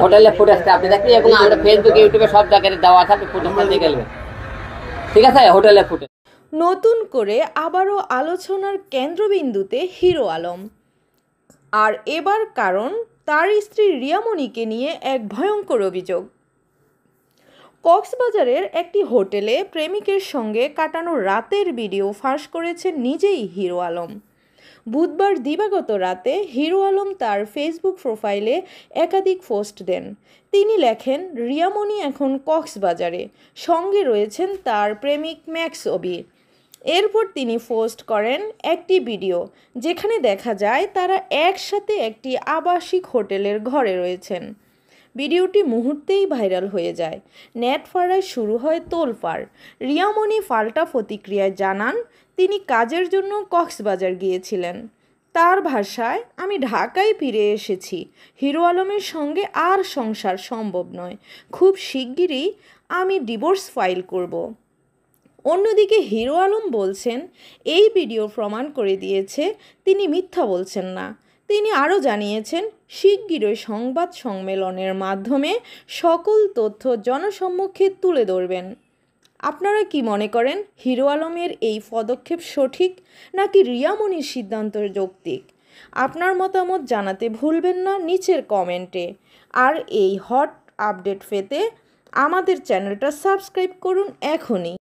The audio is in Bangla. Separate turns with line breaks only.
হোটেলের ফুটেজটা আপনি দেখবেন এবং আমরা ফেসবুক ইউটিউবে সব জায়গায় দেওয়া থাকবে, ফুটেজটা দিয়ে গেলেন। ঠিক আছে, হোটেলের ফুটেজ।
নতুন করে আবারও আলোচনার কেন্দ্রবিন্দুতে হিরো আলম। আর এবার কারণ তার স্ত্রী রিয়ামণিকে নিয়ে এক ভয়ঙ্কর অভিযোগ। কক্সবাজারের একটি হোটেলে প্রেমিকের সঙ্গে কাটানো রাতের ভিডিও ফাঁস করেছেন নিজেই হিরো আলম। বুধবার দিবাগত রাতে হিরো আলম তার ফেসবুক প্রোফাইলে একাধিক পোস্ট দেন। তিনি লেখেন, রিয়ামণি এখন কক্সবাজারে, সঙ্গে রয়েছেন তার প্রেমিক ম্যাক্স অবি। এরপর তিনি পোস্ট করেন একটি ভিডিও যেখানে দেখা যায় তারা একসাথে একটি আবাসিক হোটেলের ঘরে রয়েছেন। ভিডিওটি মুহূর্তেই ভাইরাল হয়ে যায়। নেট ফাড়ায় শুরু হয় তোলপাড়। রিয়ামণি পাল্টা প্রতিক্রিয়ায় জানান তিনি কাজের জন্য কক্সবাজার গিয়েছিলেন। তার ভাষায়, আমি ঢাকায় ফিরে এসেছি, হিরো আলমের সঙ্গে আর সংসার সম্ভব নয়, খুব শিগগিরই আমি ডিভোর্স ফাইল করব। অন্যদিকে হিরো আলম বলছেন এই ভিডিও প্রমাণ করে দিয়েছে তিনি মিথ্যা বলছেন না। তিনি আরও জানিয়েছেন শিগগিরই সংবাদ সম্মেলনের মাধ্যমে সকল তথ্য জনসম্মুখে তুলে ধরবেন। আপনারা কি মনে করেন, হিরো আলমের এই পদক্ষেপ সঠিক নাকি রিয়ামণির সিদ্ধান্ত যৌক্তিক? আপনার মতামত জানাতে ভুলবেন না নিচের কমেন্টে। আর এই হট আপডেট পেতে আমাদের চ্যানেলটা সাবস্ক্রাইব করুন এখনই।